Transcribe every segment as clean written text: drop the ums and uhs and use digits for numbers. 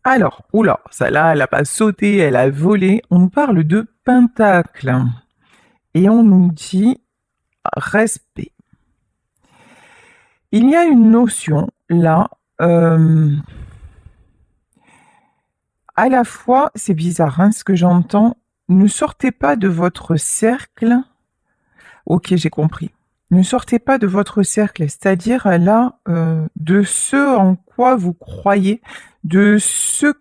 Alors, oula, celle-là, elle a pas sauté, elle a volé. On nous parle de pentacle. Et on nous dit respect. Il y a une notion là, à la fois, c'est bizarre hein, ce que j'entends, ne sortez pas de votre cercle. Ok, j'ai compris. Ne sortez pas de votre cercle, c'est-à-dire là, de ce en quoi vous croyez, de ce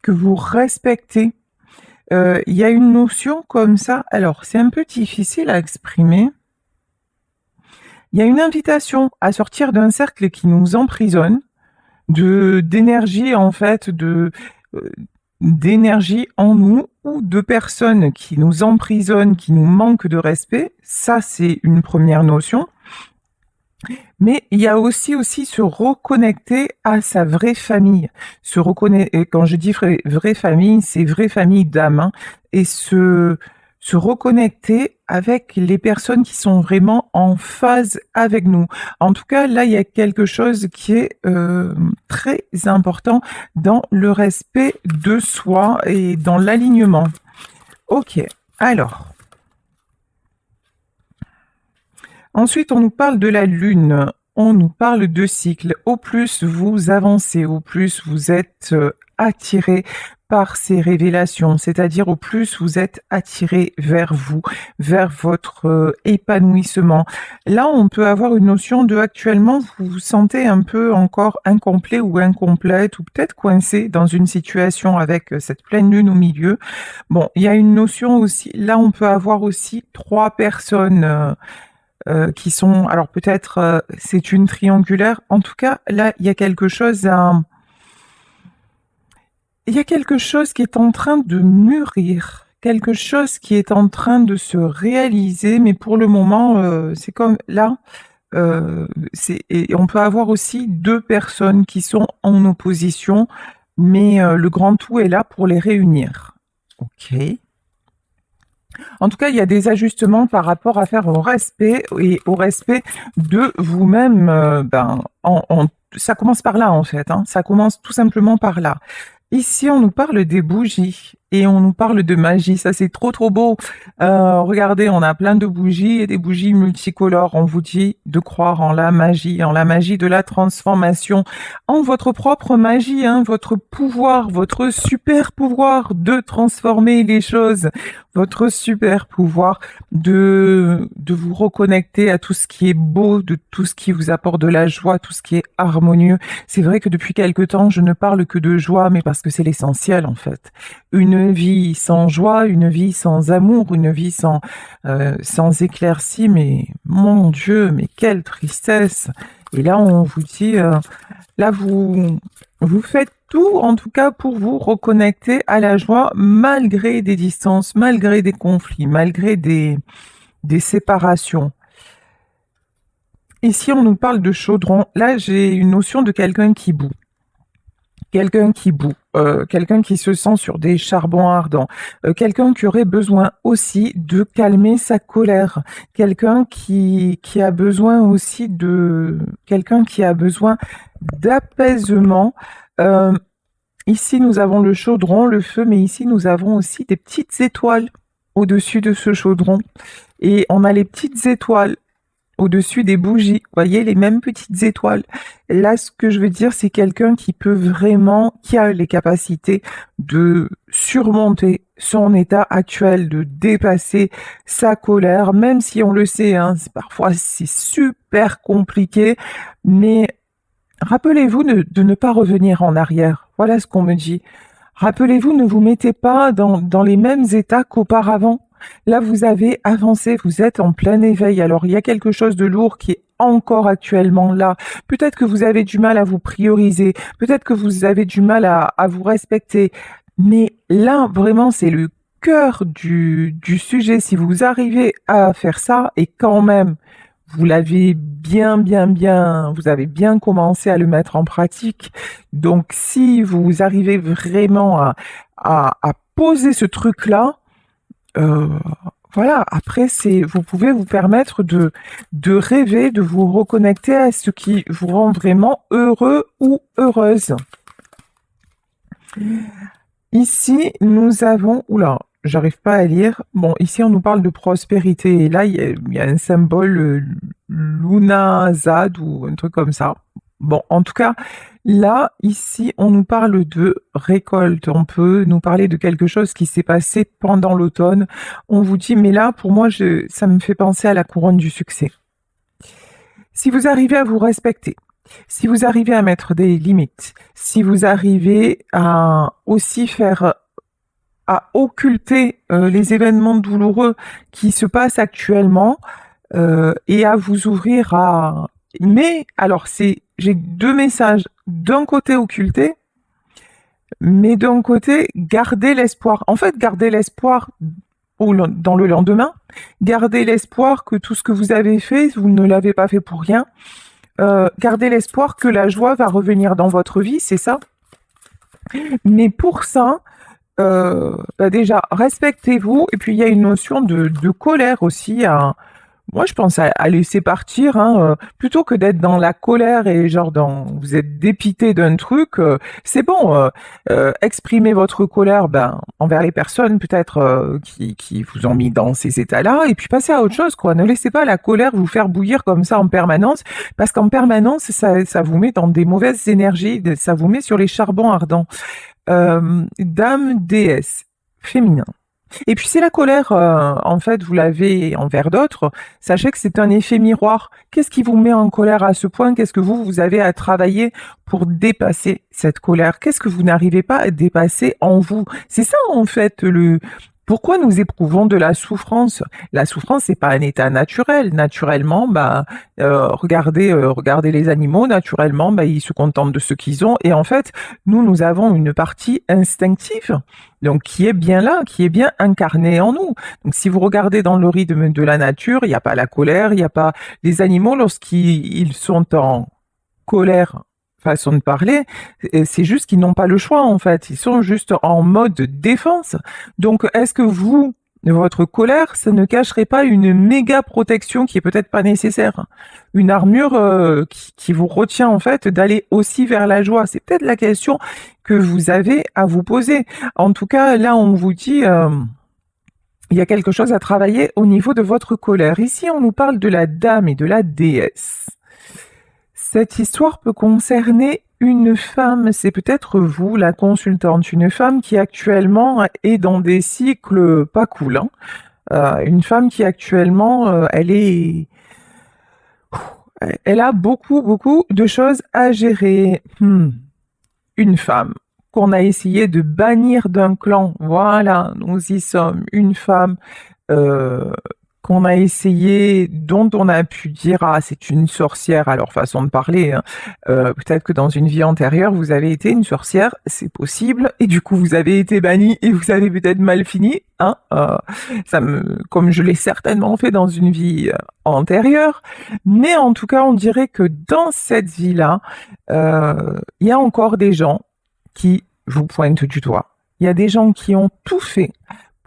que vous respectez. Il y a une notion comme ça, alors c'est un peu difficile à exprimer. Il y a une invitation à sortir d'un cercle qui nous emprisonne, d'énergie en fait, d'énergie en nous ou de personnes qui nous emprisonnent, qui nous manquent de respect. Ça, c'est une première notion. Mais il y a aussi se reconnecter à sa vraie famille. Et quand je dis vraie famille, c'est vraie famille d'âme. Hein, et se reconnecter avec les personnes qui sont vraiment en phase avec nous. En tout cas, là, il y a quelque chose qui est très important dans le respect de soi et dans l'alignement. Ok, alors. Ensuite, on nous parle de la Lune, on nous parle de cycle. Au plus vous avancez, au plus vous êtes attiré par ces révélations, c'est-à-dire au plus vous êtes attiré vers vous, vers votre épanouissement. Là, on peut avoir une notion de actuellement, vous vous sentez un peu encore incomplet ou incomplète, ou peut-être coincé dans une situation avec cette pleine lune au milieu. Bon, il y a une notion aussi, là on peut avoir aussi 3 personnes qui sont, alors peut-être c'est une triangulaire, en tout cas là il y a quelque chose il y a quelque chose qui est en train de mûrir, quelque chose qui est en train de se réaliser, mais pour le moment c'est comme là, et on peut avoir aussi 2 personnes qui sont en opposition, mais le grand tout est là pour les réunir. Ok. En tout cas, il y a des ajustements par rapport à faire au respect et au respect de vous-même. Ça commence par là en fait. Hein. Ça commence tout simplement par là. Ici, on nous parle des bougies et on nous parle de magie. Ça, c'est trop, trop beau. Regardez, on a plein de bougies et des bougies multicolores. On vous dit de croire en la magie de la transformation, en votre propre magie, hein, votre pouvoir, votre super pouvoir de transformer les choses, votre super pouvoir de vous reconnecter à tout ce qui est beau, de tout ce qui vous apporte de la joie, tout ce qui est harmonieux. C'est vrai que depuis quelque temps, je ne parle que de joie, mais parce que c'est l'essentiel en fait. Une vie sans joie, une vie sans amour, une vie sans éclaircie, mais mon Dieu, mais quelle tristesse. Et là, on vous dit, là, vous faites tout, en tout cas, pour vous reconnecter à la joie, malgré des distances, malgré des conflits, malgré des séparations. Ici, on nous parle de chaudron. Là, j'ai une notion de quelqu'un qui bout. Quelqu'un qui bout, quelqu'un qui se sent sur des charbons ardents, quelqu'un qui aurait besoin aussi de calmer sa colère, quelqu'un qui a besoin aussi quelqu'un qui a besoin d'apaisement. Ici, nous avons le chaudron, le feu, mais ici, nous avons aussi des petites étoiles au-dessus de ce chaudron. Et on a les petites étoiles au-dessus des bougies. Vous voyez, les mêmes petites étoiles. Là, ce que je veux dire, c'est quelqu'un qui peut vraiment, qui a les capacités de surmonter son état actuel, de dépasser sa colère, même si on le sait, hein, parfois c'est super compliqué, mais rappelez-vous de ne pas revenir en arrière. Voilà ce qu'on me dit. Rappelez-vous, ne vous mettez pas dans les mêmes états qu'auparavant. Là, vous avez avancé, vous êtes en plein éveil. Alors, il y a quelque chose de lourd qui est encore actuellement là. Peut-être que vous avez du mal à vous prioriser. Peut-être que vous avez du mal à vous respecter. Mais là, vraiment, c'est le cœur du sujet. Si vous arrivez à faire ça, et quand même, vous l'avez vous avez bien commencé à le mettre en pratique. Donc, si vous arrivez vraiment à poser ce truc-là, voilà, après, vous pouvez vous permettre de rêver, de vous reconnecter à ce qui vous rend vraiment heureux ou heureuse. Ici, nous avons... Oula, j'arrive pas à lire. Bon, ici, on nous parle de prospérité. Et là, il y a un symbole Lunazad ou un truc comme ça. Bon, en tout cas, là, ici, on nous parle de récolte. On peut nous parler de quelque chose qui s'est passé pendant l'automne. On vous dit, mais là, pour moi, ça me fait penser à la couronne du succès. Si vous arrivez à vous respecter, si vous arrivez à mettre des limites, si vous arrivez à aussi faire, à occulter les événements douloureux qui se passent actuellement et à vous ouvrir à... Mais alors, j'ai deux messages. D'un côté, occulter, mais d'un côté, garder l'espoir. En fait, garder l'espoir dans le lendemain, garder l'espoir que tout ce que vous avez fait, vous ne l'avez pas fait pour rien. Gardez l'espoir que la joie va revenir dans votre vie, c'est ça. Mais pour ça, déjà, respectez-vous. Et puis, il y a une notion de colère aussi. Moi, je pense à laisser partir, hein, plutôt que d'être dans la colère et genre vous êtes dépité d'un truc. C'est bon, exprimez votre colère envers les personnes peut-être qui vous ont mis dans ces états-là, et puis passez à autre chose, quoi. Ne laissez pas la colère vous faire bouillir comme ça en permanence, parce qu'en permanence, ça vous met dans des mauvaises énergies, ça vous met sur les charbons ardents. Dame déesse féminin. Et puis si la colère, en fait, vous l'avez envers d'autres, sachez que c'est un effet miroir. Qu'est-ce qui vous met en colère à ce point? Qu'est-ce que vous avez à travailler pour dépasser cette colère? Qu'est-ce que vous n'arrivez pas à dépasser en vous? C'est ça, en fait, Pourquoi nous éprouvons de la souffrance? La souffrance, c'est pas un état naturel. Naturellement, regardez les animaux. Naturellement, ils se contentent de ce qu'ils ont. Et en fait, nous avons une partie instinctive, donc qui est bien là, qui est bien incarnée en nous. Donc, si vous regardez dans le rythme de la nature, il n'y a pas la colère, il n'y a pas les animaux lorsqu'ils sont en colère, façon de parler, c'est juste qu'ils n'ont pas le choix, en fait. Ils sont juste en mode défense. Donc, est-ce que votre colère, ça ne cacherait pas une méga protection qui est peut-être pas nécessaire? Une armure qui vous retient, en fait, d'aller aussi vers la joie? C'est peut-être la question que vous avez à vous poser. En tout cas, là, on vous dit... il y a quelque chose à travailler au niveau de votre colère. Ici, on nous parle de la dame et de la déesse. Cette histoire peut concerner une femme, c'est peut-être vous, la consultante, une femme qui actuellement est dans des cycles pas cool, hein. Une femme qui actuellement, elle a beaucoup, beaucoup de choses à gérer. Une femme qu'on a essayé de bannir d'un clan, voilà, nous y sommes, une femme qu'on a essayé, dont on a pu dire ah c'est une sorcière à leur façon de parler, hein. Peut-être que dans une vie antérieure vous avez été une sorcière, c'est possible, et du coup vous avez été banni et vous avez peut-être mal fini, hein. Comme je l'ai certainement fait dans une vie antérieure, mais en tout cas on dirait que dans cette vie-là, il y a encore des gens qui vous pointent du doigt. Il y a des gens qui ont tout fait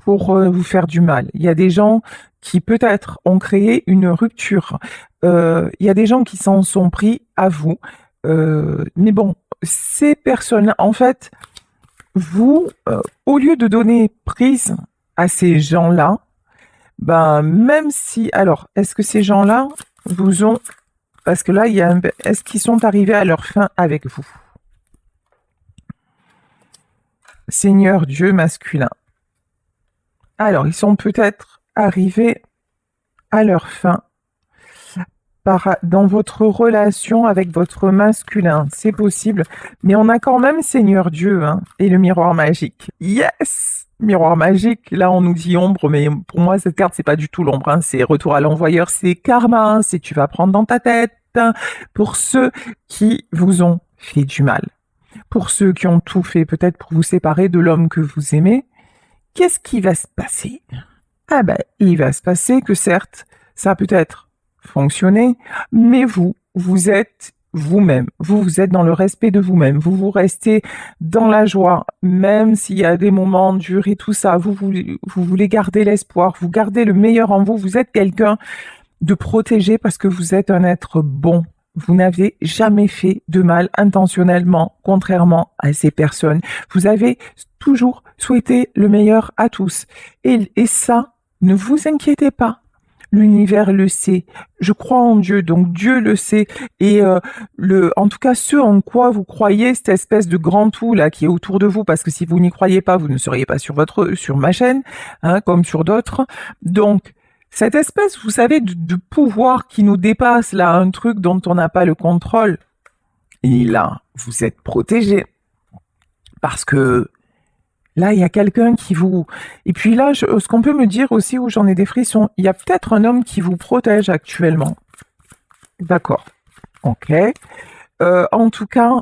pour vous faire du mal. Il y a des gens qui peut-être ont créé une rupture. Il y a des gens qui s'en sont pris à vous. Mais bon, ces personnes, en fait, vous, au lieu de donner prise à ces gens-là, même si... Alors, est-ce que ces gens-là vous ont... Parce que là, est-ce qu'ils sont arrivés à leur fin avec vous? Seigneur Dieu masculin. Alors, ils sont peut-être arrivés à leur fin dans votre relation avec votre masculin. C'est possible. Mais on a quand même Seigneur Dieu, hein, et le miroir magique. Yes! Miroir magique. Là, on nous dit ombre, mais pour moi, cette carte, c'est pas du tout l'ombre, hein. C'est retour à l'envoyeur, c'est karma, c'est tu vas prendre dans ta tête, hein, pour ceux qui vous ont fait du mal. Pour ceux qui ont tout fait, peut-être pour vous séparer de l'homme que vous aimez. Qu'est-ce qui va se passer? Il va se passer que certes, ça a peut-être fonctionné, mais vous êtes vous-même. Vous êtes dans le respect de vous-même. Vous restez dans la joie, même s'il y a des moments durs et tout ça. Vous voulez garder l'espoir, vous gardez le meilleur en vous. Vous êtes quelqu'un de protégé parce que vous êtes un être bon. vous n'avez jamais fait de mal intentionnellement, contrairement à ces personnes. Vous avez toujours souhaité le meilleur à tous. Et ça, ne vous inquiétez pas. L'univers le sait. Je crois en Dieu, donc Dieu le sait. Et en tout cas, ce en quoi vous croyez, cette espèce de grand tout là qui est autour de vous, parce que si vous n'y croyez pas, vous ne seriez pas sur ma chaîne, hein, comme sur d'autres. Donc, cette espèce, vous savez, de pouvoir qui nous dépasse là, un truc dont on n'a pas le contrôle. Et là, vous êtes protégé parce que là, il y a quelqu'un qui vous... Et puis là, ce qu'on peut me dire aussi, où j'en ai des frissons, il y a peut-être un homme qui vous protège actuellement. D'accord. Ok. En tout cas,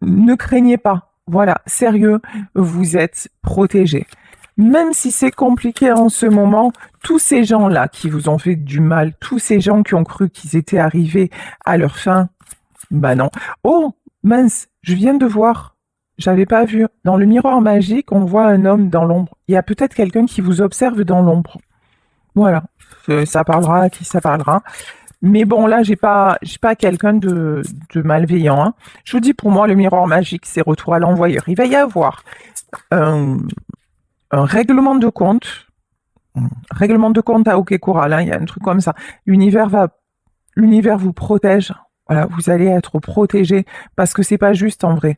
ne craignez pas. Voilà, sérieux, vous êtes protégé. Même si c'est compliqué en ce moment, tous ces gens-là qui vous ont fait du mal, tous ces gens qui ont cru qu'ils étaient arrivés à leur fin, bah non. Oh, mince, je viens de voir. J'avais pas vu. Dans le miroir magique, on voit un homme dans l'ombre. Il y a peut-être quelqu'un qui vous observe dans l'ombre. Voilà. Ça parlera à qui ça parlera. Mais bon, là, j'ai pas quelqu'un de malveillant, hein. Je vous dis, pour moi, le miroir magique, c'est retour à l'envoyeur. Il va y avoir un règlement de compte. Règlement de compte à OK Coral, hein. Il y a un truc comme ça. L'univers vous protège. Voilà, vous allez être protégé parce que c'est pas juste en vrai.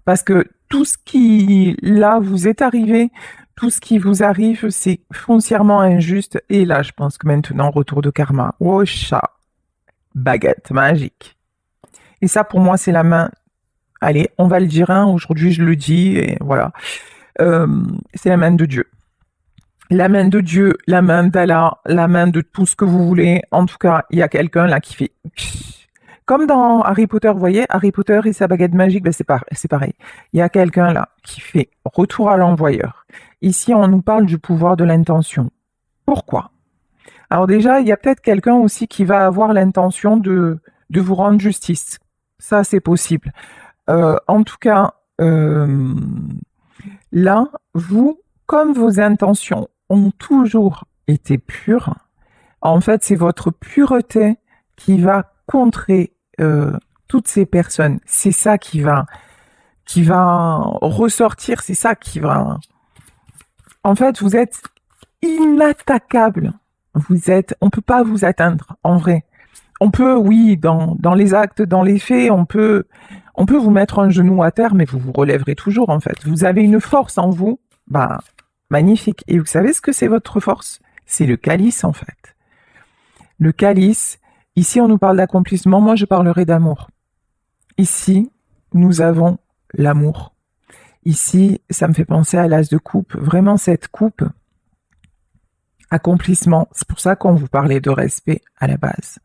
Parce que tout ce qui, là, vous est arrivé, tout ce qui vous arrive, c'est foncièrement injuste. Et là, je pense que maintenant, retour de karma. Oh, chat. Baguette magique. Et ça, pour moi, c'est la main. Allez, on va le dire, hein. Aujourd'hui, je le dis, et voilà. C'est la main de Dieu. La main de Dieu, la main d'Allah, la main de tout ce que vous voulez. En tout cas, il y a quelqu'un là qui fait... Comme dans Harry Potter, vous voyez, Harry Potter et sa baguette magique, ben c'est pareil. Il y a quelqu'un là qui fait retour à l'envoyeur. Ici, on nous parle du pouvoir de l'intention. Pourquoi? Alors déjà, il y a peut-être quelqu'un aussi qui va avoir l'intention de vous rendre justice. Ça, c'est possible. En tout cas, là, vous, comme vos intentions ont toujours été pures, en fait, c'est votre pureté qui va contrer toutes ces personnes. C'est ça qui va ressortir, c'est ça qui va... En fait, vous êtes inattaquable. On peut pas vous atteindre, en vrai. On peut, oui, dans les actes, dans les faits, on peut vous mettre un genou à terre, mais vous vous relèverez toujours, en fait. Vous avez une force en vous, bah, magnifique. Et vous savez ce que c'est votre force? C'est le calice, en fait. Le calice, ici, on nous parle d'accomplissement, moi, je parlerai d'amour. Ici, nous avons l'amour. Ici, ça me fait penser à l'as de coupe. Vraiment, cette coupe, accomplissement, c'est pour ça qu'on vous parlait de respect à la base.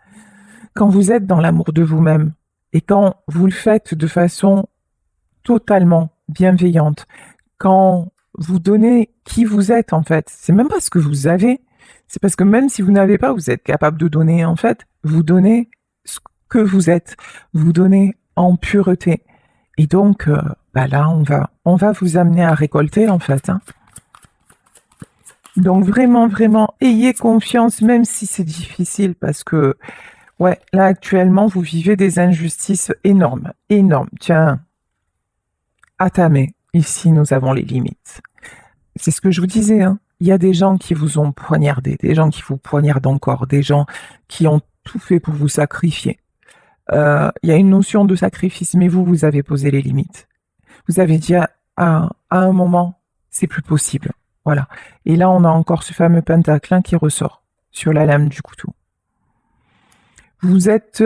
Quand vous êtes dans l'amour de vous-même et quand vous le faites de façon totalement bienveillante, quand vous donnez qui vous êtes en fait, c'est même pas ce que vous avez, c'est parce que même si vous n'avez pas, vous êtes capable de donner en fait, vous donnez ce que vous êtes, vous donnez en pureté. Et donc, bah là, on va vous amener à récolter en fait, hein. Donc vraiment, vraiment, ayez confiance, même si c'est difficile, parce que, ouais, là actuellement, vous vivez des injustices énormes, énormes. Tiens, Atame, ici nous avons les limites. C'est ce que je vous disais, hein. Il y a des gens qui vous ont poignardé, des gens qui vous poignardent encore, des gens qui ont tout fait pour vous sacrifier. Il y a une notion de sacrifice, mais vous avez posé les limites. Vous avez dit à un moment, c'est plus possible. Voilà. Et là, on a encore ce fameux pentacle qui ressort sur la lame du couteau. Vous êtes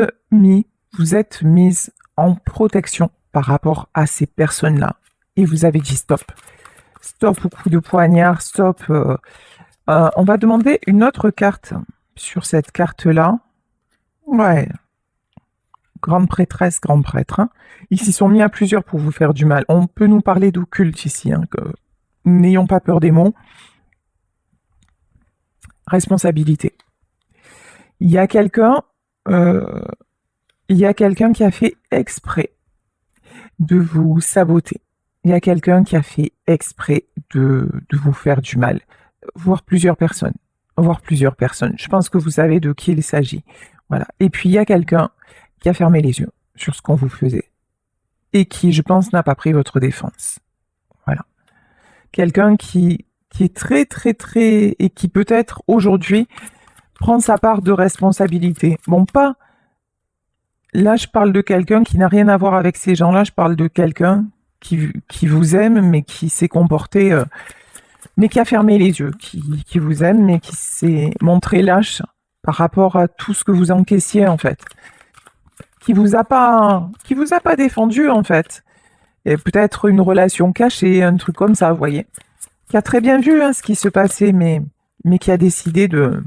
mise en protection par rapport à ces personnes-là. Et vous avez dit stop. Stop au coup de poignard, stop. On va demander une autre carte sur cette carte-là. Ouais. Grande prêtresse, grand prêtre, hein. Ils s'y sont mis à plusieurs pour vous faire du mal. On peut nous parler d'occulte ici, hein, que n'ayons pas peur des mots. Responsabilité. Il y a quelqu'un qui a fait exprès de vous saboter. Il y a quelqu'un qui a fait exprès de vous faire du mal. Voire plusieurs personnes. Je pense que vous savez de qui il s'agit. Voilà. Et puis il y a quelqu'un qui a fermé les yeux sur ce qu'on vous faisait et qui, je pense, n'a pas pris votre défense. Voilà. Quelqu'un qui est très, très, très... et qui peut-être aujourd'hui prend sa part de responsabilité. Bon, pas... Là, je parle de quelqu'un qui n'a rien à voir avec ces gens-là. Je parle de quelqu'un qui vous aime, mais qui s'est comporté... mais qui a fermé les yeux, qui vous aime, mais qui s'est montré lâche par rapport à tout ce que vous encaissiez, en fait. Qui vous a pas défendu, en fait. Et peut-être une relation cachée, un truc comme ça, vous voyez. Qui a très bien vu ce qui se passait, mais qui a décidé de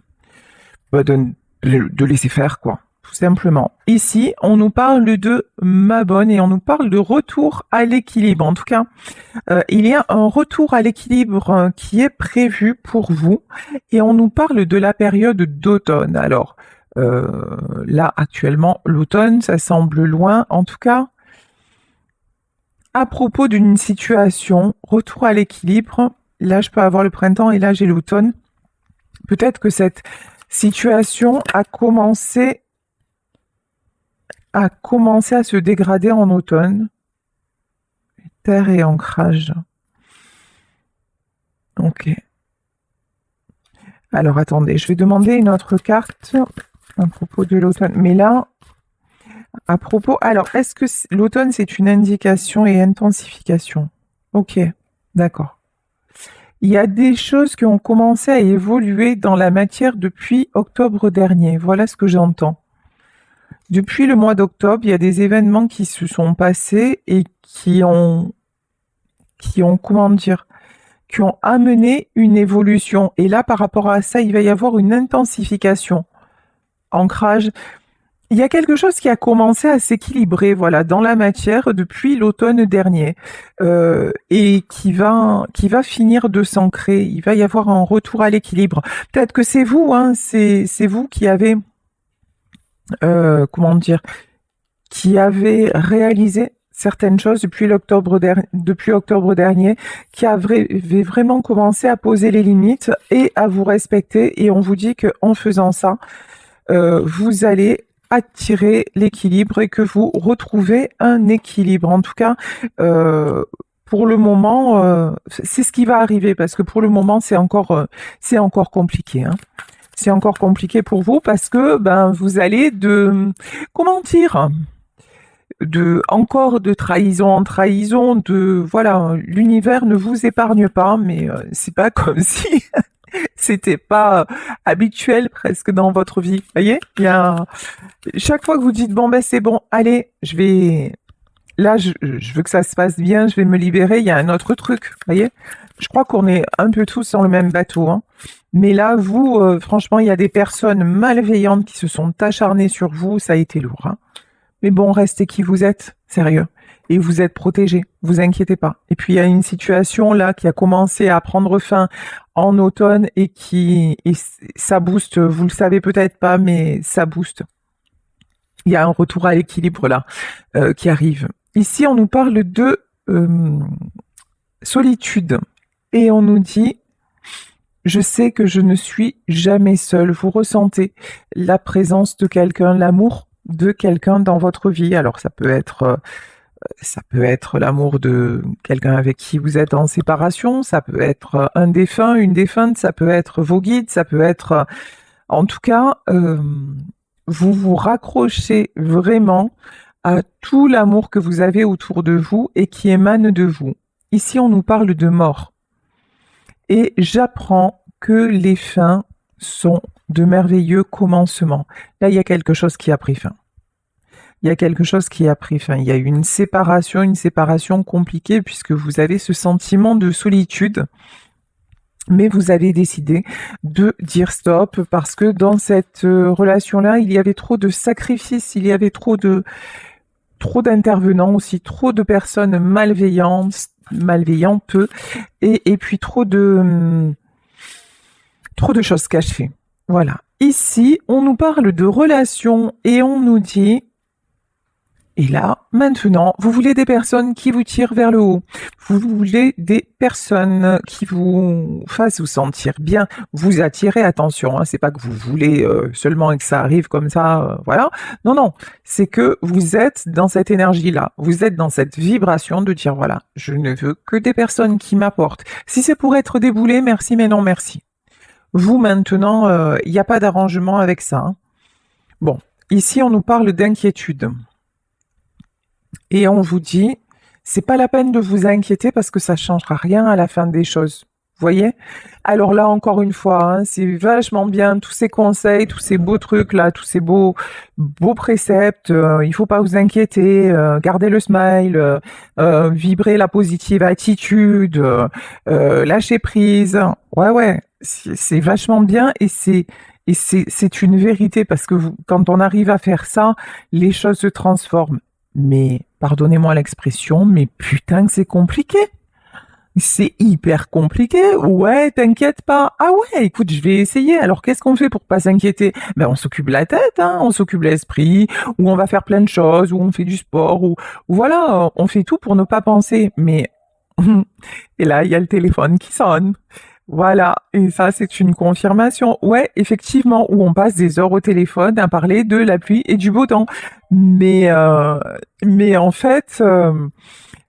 laisser faire, quoi. Tout simplement. Ici, on nous parle de ma bonne et on nous parle de retour à l'équilibre. En tout cas, il y a un retour à l'équilibre qui est prévu pour vous et on nous parle de la période d'automne. Alors, là, actuellement, l'automne, ça semble loin. En tout cas, à propos d'une situation, retour à l'équilibre, là, je peux avoir le printemps et là, j'ai l'automne. Peut-être que cette situation a commencé à se dégrader en automne. Terre et ancrage. Ok. Alors attendez, je vais demander une autre carte à propos de l'automne. Mais là, à propos... Alors, est-ce que l'automne, c'est une indication et intensification? Ok, d'accord. Il y a des choses qui ont commencé à évoluer dans la matière depuis octobre dernier. Voilà ce que j'entends. Depuis le mois d'octobre, il y a des événements qui se sont passés et qui ont comment dire, qui ont amené une évolution. Et là, par rapport à ça, il va y avoir une intensification. Ancrage. Il y a quelque chose qui a commencé à s'équilibrer, voilà, dans la matière depuis l'automne dernier, et qui va finir de s'ancrer. Il va y avoir un retour à l'équilibre. Peut-être que c'est vous, c'est vous qui avez comment dire, qui avait réalisé certaines choses depuis octobre dernier, qui avait vraiment commencé à poser les limites et à vous respecter. Et on vous dit qu'en faisant ça, vous allez attirer l'équilibre et que vous retrouvez un équilibre. En tout cas, pour le moment, c'est ce qui va arriver parce que pour le moment, c'est encore compliqué. C'est encore compliqué pour vous parce que vous allez comment dire, encore de trahison en trahison, voilà, l'univers ne vous épargne pas, mais c'est pas comme si c'était pas habituel presque dans votre vie. Vous voyez, il y a chaque fois que vous dites bon c'est bon, allez, je veux que ça se passe bien, je vais me libérer, il y a un autre truc, vous voyez. Je crois qu'on est un peu tous sur le même bateau, Mais là, vous, franchement, il y a des personnes malveillantes qui se sont acharnées sur vous, ça a été lourd, Mais bon, restez qui vous êtes, sérieux. Et vous êtes protégés, vous inquiétez pas. Et puis, il y a une situation là qui a commencé à prendre fin en automne et ça booste, vous le savez peut-être pas, mais ça booste. Il y a un retour à l'équilibre là qui arrive. Ici, on nous parle de solitude. Et on nous dit, je sais que je ne suis jamais seule. Vous ressentez la présence de quelqu'un, l'amour de quelqu'un dans votre vie. Alors ça peut être l'amour de quelqu'un avec qui vous êtes en séparation, ça peut être un défunt, une défunte, ça peut être vos guides, ça peut être... En tout cas, vous vous raccrochez vraiment à tout l'amour que vous avez autour de vous et qui émane de vous. Ici, on nous parle de mort. Et j'apprends que les fins sont de merveilleux commencements. Là, il y a quelque chose qui a pris fin. Il y a quelque chose qui a pris fin. Il y a eu une séparation compliquée puisque vous avez ce sentiment de solitude. Mais vous avez décidé de dire stop parce que dans cette relation-là, il y avait trop de sacrifices, il y avait trop d'intervenants aussi, trop de personnes malveillantes, et puis trop de choses cachées. Voilà. Ici, on nous parle de relations et on nous dit Et là, maintenant, vous voulez des personnes qui vous tirent vers le haut. Vous voulez des personnes qui vous fassent vous sentir bien, vous attirer. Attention, hein, c'est pas que vous voulez seulement que ça arrive comme ça, voilà. Non, non, c'est que vous êtes dans cette énergie-là. Vous êtes dans cette vibration de dire voilà, je ne veux que des personnes qui m'apportent. Si c'est pour être déboulé, merci, mais non, merci. Vous maintenant, il n'y a pas d'arrangement avec ça, hein. Bon, ici on nous parle d'inquiétude. Et on vous dit, c'est pas la peine de vous inquiéter parce que ça changera rien à la fin des choses. Vous voyez? Alors là, encore une fois, hein, c'est vachement bien, tous ces conseils, tous ces beaux trucs là, tous ces beaux préceptes, il faut pas vous inquiéter, gardez le smile, vibrez la positive attitude, lâchez prise. Ouais, ouais, c'est vachement bien et c'est une vérité parce que quand on arrive à faire ça, les choses se transforment. Mais, pardonnez-moi l'expression, mais putain que c'est compliqué. C'est hyper compliqué. Ouais, t'inquiète pas. Ah ouais, écoute, je vais essayer. Alors, qu'est-ce qu'on fait pour pas s'inquiéter? Ben, on s'occupe la tête, hein, on s'occupe l'esprit, ou on va faire plein de choses, ou on fait du sport, ou voilà, on fait tout pour ne pas penser. Mais, et là, il y a le téléphone qui sonne. Voilà, et ça c'est une confirmation. Ouais, effectivement, où on passe des heures au téléphone à parler de la pluie et du beau temps. Mais, mais en fait,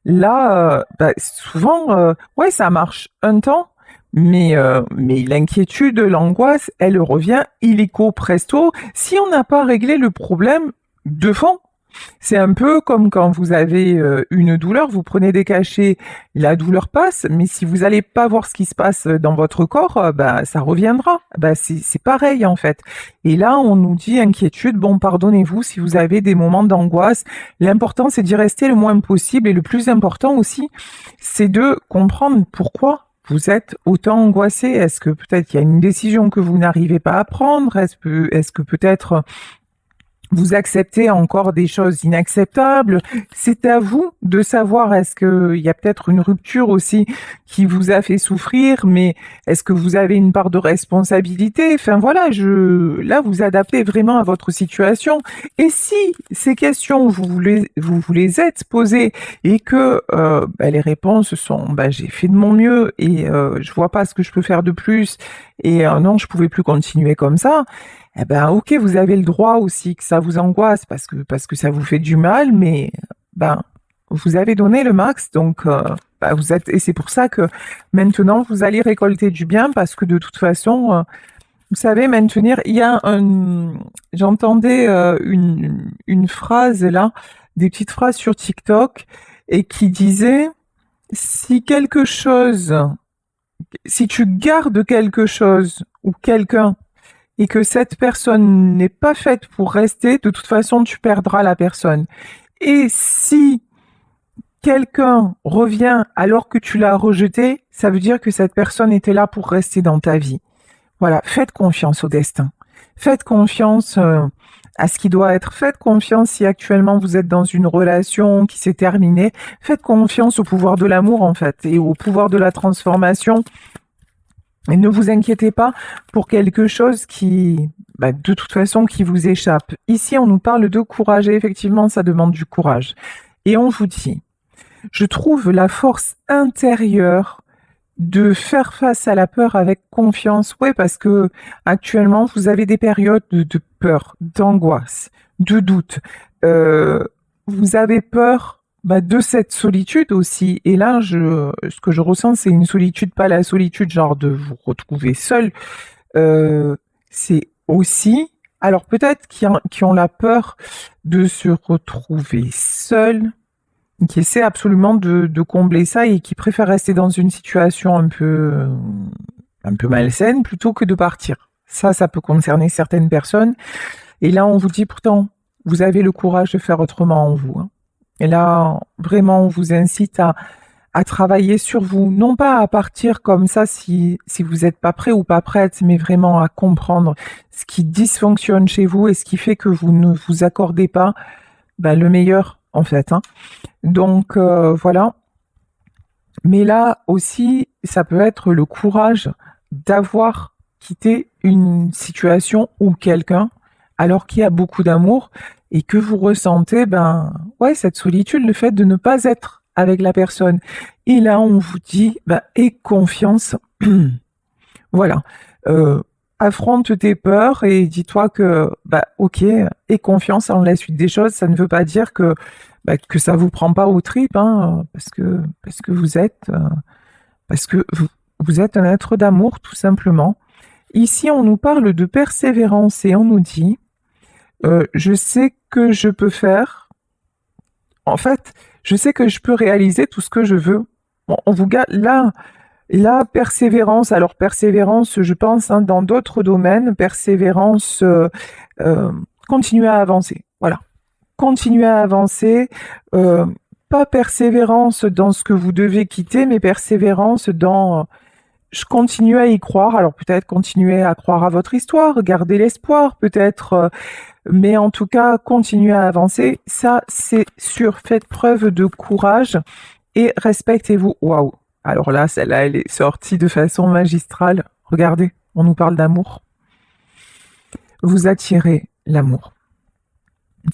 là, bah, souvent, ouais, ça marche un temps, mais l'inquiétude, l'angoisse, elle revient illico presto si on n'a pas réglé le problème de fond. C'est un peu comme quand vous avez une douleur, vous prenez des cachets, la douleur passe, mais si vous n'allez pas voir ce qui se passe dans votre corps, bah, ça reviendra. Bah, c'est pareil en fait. Et là, on nous dit inquiétude, bon, pardonnez-vous si vous avez des moments d'angoisse. L'important, c'est d'y rester le moins possible et le plus important aussi, c'est de comprendre pourquoi vous êtes autant angoissé. Est-ce que peut-être il y a une décision que vous n'arrivez pas à prendre? Est-ce que peut-être vous acceptez encore des choses inacceptables. C'est à vous de savoir est-ce qu'il y a peut-être une rupture aussi qui vous a fait souffrir, mais est-ce que vous avez une part de responsabilité? Enfin voilà, là vous adaptez vraiment à votre situation. Et si ces questions vous les êtes posées et que bah, les réponses sont bah, j'ai fait de mon mieux et je vois pas ce que je peux faire de plus et non je pouvais plus continuer comme ça. Eh ben, ok, vous avez le droit aussi que ça vous angoisse parce que ça vous fait du mal, mais ben vous avez donné le max, donc ben, vous êtes et c'est pour ça que maintenant vous allez récolter du bien parce que de toute façon, vous savez maintenir. Il y a j'entendais une phrase là, des petites phrases sur TikTok et qui disait si quelque chose, si tu gardes quelque chose ou quelqu'un et que cette personne n'est pas faite pour rester, de toute façon, tu perdras la personne. Et si quelqu'un revient alors que tu l'as rejeté, ça veut dire que cette personne était là pour rester dans ta vie. Voilà, faites confiance au destin. Faites confiance à ce qui doit être. Faites confiance si actuellement vous êtes dans une relation qui s'est terminée. Faites confiance au pouvoir de l'amour en fait et au pouvoir de la transformation. Et ne vous inquiétez pas pour quelque chose qui, bah, de toute façon, qui vous échappe. Ici, on nous parle de courage et effectivement, ça demande du courage. Et on vous dit, je trouve la force intérieure de faire face à la peur avec confiance. Ouais, parce que actuellement, vous avez des périodes de peur, d'angoisse, de doute. Vous avez peur bah, de cette solitude aussi. Et là, ce que je ressens, c'est une solitude, pas la solitude genre de vous retrouver seul. C'est aussi, alors peut-être qui ont la peur de se retrouver seul, qui essaient absolument de combler ça et qui préfèrent rester dans une situation un peu malsaine plutôt que de partir. Ça peut concerner certaines personnes. Et là, on vous dit pourtant, vous avez le courage de faire autrement en vous, hein. Et là, vraiment, on vous incite à travailler sur vous, non pas à partir comme ça si vous n'êtes pas prêt ou pas prête, mais vraiment à comprendre ce qui dysfonctionne chez vous et ce qui fait que vous ne vous accordez pas ben, le meilleur, en fait, hein. Donc, voilà. Mais là aussi, ça peut être le courage d'avoir quitté une situation ou quelqu'un alors qu'il y a beaucoup d'amour et que vous ressentez, ouais, cette solitude, le fait de ne pas être avec la personne. Et là, on vous dit, aie confiance. Voilà. Euh, Affronte tes peurs et dis-toi que, ok, aie confiance en la suite des choses. Ça ne veut pas dire que ça vous prend pas aux tripes, hein, parce que vous êtes un être d'amour, tout simplement. Ici, on nous parle de persévérance et on nous dit, je sais que je peux faire. En fait, je sais que je peux réaliser tout ce que je veux. Bon, on vous garde là. La persévérance, alors persévérance, je pense, hein, dans d'autres domaines, persévérance, euh, continuer à avancer. Voilà, continuer à avancer. euh, Pas persévérance dans ce que vous devez quitter, mais persévérance dans je continue à y croire. Alors peut-être continuer à croire à votre histoire, garder l'espoir, peut-être, mais en tout cas continuer à avancer. Ça, c'est sûr. Faites preuve de courage et respectez-vous. Waouh. Alors là, celle-là, elle est sortie de façon magistrale. Regardez, on nous parle d'amour. Vous attirez l'amour.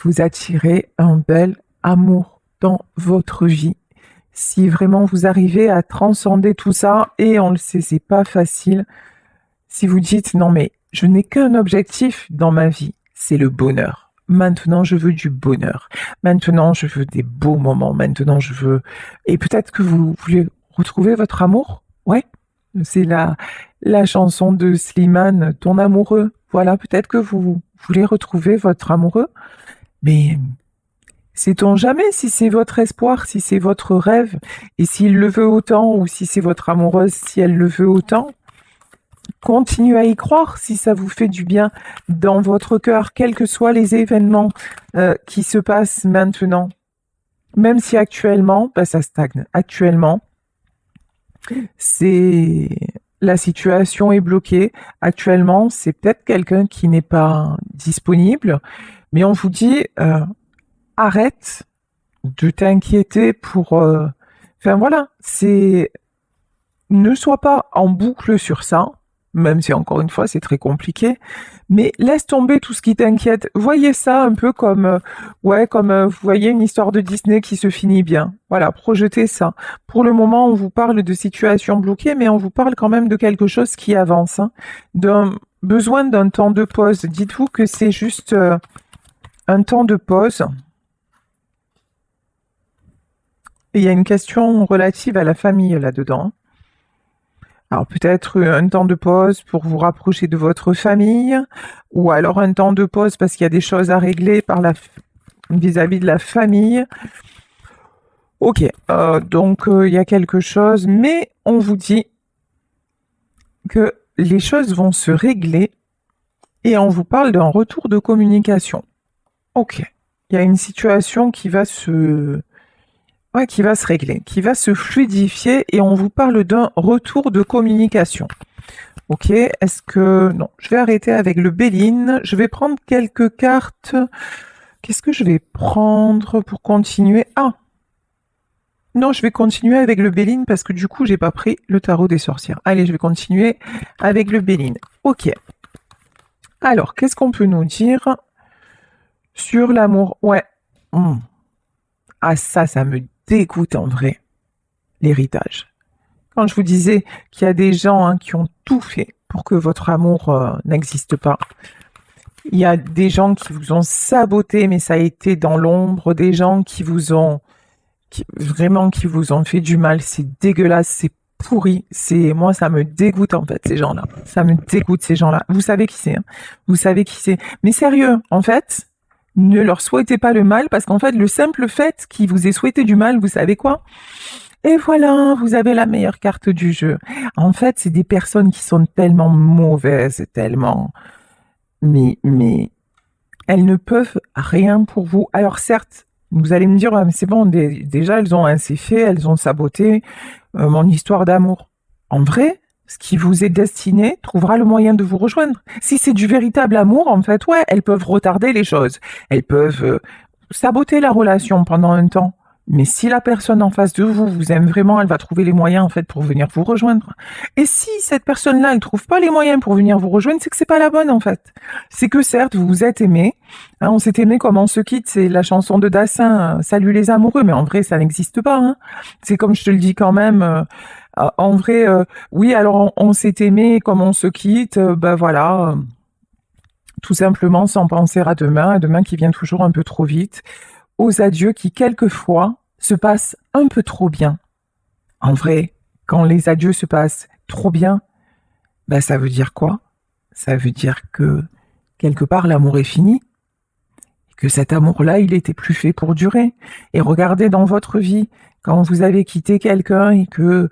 Vous attirez un bel amour dans votre vie. Si vraiment vous arrivez à transcender tout ça, et on le sait, c'est pas facile. Si vous dites non mais je n'ai qu'un objectif dans ma vie, c'est le bonheur. Maintenant, je veux du bonheur. Maintenant, je veux des beaux moments. Maintenant, je veux... Et peut-être que vous voulez retrouver votre amour. Ouais, c'est la chanson de Slimane, Ton amoureux. Voilà, peut-être que vous voulez retrouver votre amoureux. Mais sait-on jamais si c'est votre espoir, si c'est votre rêve, et s'il le veut autant, ou si c'est votre amoureuse, si elle le veut autant. Continuez à y croire si ça vous fait du bien dans votre cœur, quels que soient les événements qui se passent maintenant. Même si actuellement, ça stagne. Actuellement, c'est la situation est bloquée. Actuellement, c'est peut-être quelqu'un qui n'est pas disponible, mais on vous dit arrête de t'inquiéter pour. Enfin voilà, c'est ne sois pas en boucle sur ça. Même si encore une fois c'est très compliqué, mais laisse tomber tout ce qui t'inquiète. Voyez ça un peu comme, vous voyez une histoire de Disney qui se finit bien. Voilà, projetez ça. Pour le moment, on vous parle de situations bloquées, mais on vous parle quand même de quelque chose qui avance, hein, d'un besoin d'un temps de pause. Dites-vous que c'est juste un temps de pause. Et il y a une question relative à la famille là-dedans. Alors peut-être un temps de pause pour vous rapprocher de votre famille, ou alors un temps de pause parce qu'il y a des choses à régler vis-à-vis de la famille. Ok, donc il y a quelque chose, mais on vous dit que les choses vont se régler et on vous parle d'un retour de communication. Ok, il y a une situation qui va se régler, qui va se fluidifier et on vous parle d'un retour de communication. Ok, est-ce que... Non, je vais arrêter avec le Béline. Je vais prendre quelques cartes. Qu'est-ce que je vais prendre pour continuer? Ah, non, je vais continuer avec le Béline parce que du coup, j'ai pas pris le tarot des sorcières. Allez, je vais continuer avec le Béline. Ok. Alors, qu'est-ce qu'on peut nous dire sur l'amour? Ouais. Ah, ça me dégoûte en vrai, l'héritage. Quand je vous disais qu'il y a des gens qui ont tout fait pour que votre amour n'existe pas, il y a des gens qui vous ont saboté, mais ça a été dans l'ombre, des gens qui vous ont fait du mal, c'est dégueulasse, c'est pourri, moi ça me dégoûte en fait ces gens-là. Ça me dégoûte ces gens-là. Vous savez qui c'est, hein. Vous savez qui c'est. Mais sérieux, en fait, ne leur souhaitez pas le mal parce qu'en fait, le simple fait qu'ils vous aient souhaité du mal, vous savez quoi? Et voilà, vous avez la meilleure carte du jeu. En fait, c'est des personnes qui sont tellement mauvaises, tellement... Mais elles ne peuvent rien pour vous. Alors certes, vous allez me dire, mais c'est bon, déjà, elles ont ainsi fait, elles ont saboté mon histoire d'amour. En vrai, ce qui vous est destiné trouvera le moyen de vous rejoindre. Si c'est du véritable amour, en fait, ouais, elles peuvent retarder les choses. Elles peuvent saboter la relation pendant un temps. Mais si la personne en face de vous vous aime vraiment, elle va trouver les moyens en fait pour venir vous rejoindre. Et si cette personne-là, elle trouve pas les moyens pour venir vous rejoindre, c'est que c'est pas la bonne en fait. C'est que certes, vous vous êtes aimés. Hein, on s'est aimé comme on se quitte, c'est la chanson de Dassin, Salut les amoureux, mais en vrai, ça n'existe pas. Hein. C'est comme je te le dis quand même. En vrai, oui, alors on s'est aimé comme on se quitte, ben voilà, tout simplement sans penser à demain qui vient toujours un peu trop vite, aux adieux qui quelquefois se passent un peu trop bien. En vrai, quand les adieux se passent trop bien, ben ça veut dire quoi? Ça veut dire que quelque part l'amour est fini, que cet amour-là, il était plus fait pour durer. Et regardez dans votre vie, quand vous avez quitté quelqu'un et que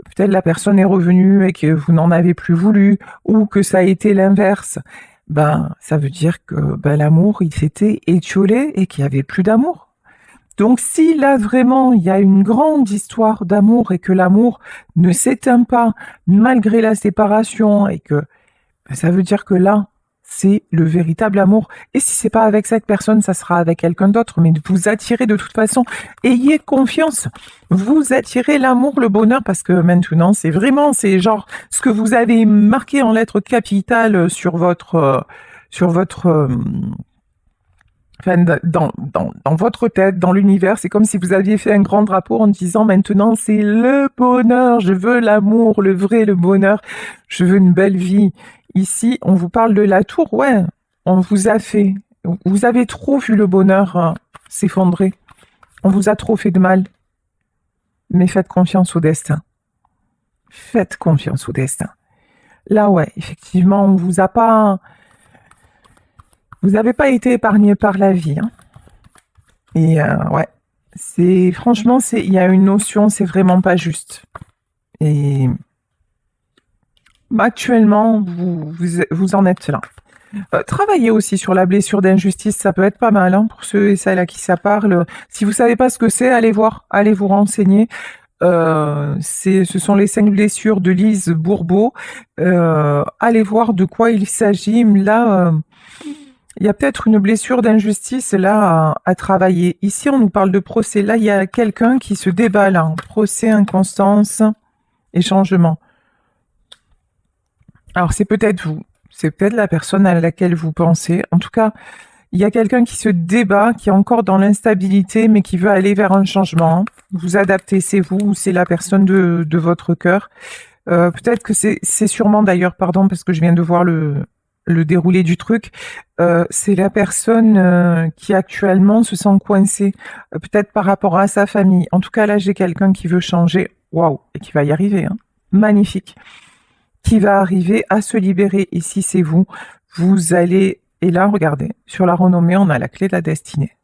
peut-être la personne est revenue et que vous n'en avez plus voulu, ou que ça a été l'inverse, ben ça veut dire que ben, l'amour, il s'était étiolé et qu'il n'y avait plus d'amour. Donc si là vraiment il y a une grande histoire d'amour et que l'amour ne s'éteint pas malgré la séparation et que ben, ça veut dire que là c'est le véritable amour. Et si c'est pas avec cette personne, ça sera avec quelqu'un d'autre. Mais vous attirez de toute façon. Ayez confiance. Vous attirez l'amour, le bonheur, parce que maintenant c'est vraiment c'est genre ce que vous avez marqué en lettres capitales sur votre enfin, dans votre tête, dans l'univers, c'est comme si vous aviez fait un grand drapeau en disant maintenant c'est le bonheur, je veux l'amour, le vrai, le bonheur, je veux une belle vie. Ici, on vous parle de la tour, ouais, on vous a fait, vous avez trop vu le bonheur s'effondrer, on vous a trop fait de mal, mais faites confiance au destin. Faites confiance au destin. Là, ouais, effectivement, on vous a pas, vous n'avez pas été épargné par la vie, hein. Et ouais, c'est franchement, il y a une notion, c'est vraiment pas juste. Et actuellement, vous en êtes là. Travaillez aussi sur la blessure d'injustice, ça peut être pas mal hein, pour ceux et celles à qui ça parle. Si vous savez pas ce que c'est, allez voir, allez vous renseigner. Ce sont les 5 blessures de Lise Bourbeau. Allez voir de quoi il s'agit. Là, il y a peut-être une blessure d'injustice là à travailler. Ici, on nous parle de procès. Là, il y a quelqu'un qui se débat là. Procès, inconstance et changement. Alors, c'est peut-être vous. C'est peut-être la personne à laquelle vous pensez. En tout cas, il y a quelqu'un qui se débat, qui est encore dans l'instabilité, mais qui veut aller vers un changement. Vous adaptez, c'est vous ou c'est la personne de votre cœur. Peut-être que c'est sûrement d'ailleurs, pardon, parce que je viens de voir le déroulé du truc, c'est la personne qui actuellement se sent coincée, peut-être par rapport à sa famille. En tout cas, là, j'ai quelqu'un qui veut changer, waouh, et qui va y arriver, hein. Magnifique, qui va arriver à se libérer. Et si c'est vous, vous allez, et là, regardez, sur la renommée, on a la clé de la destinée.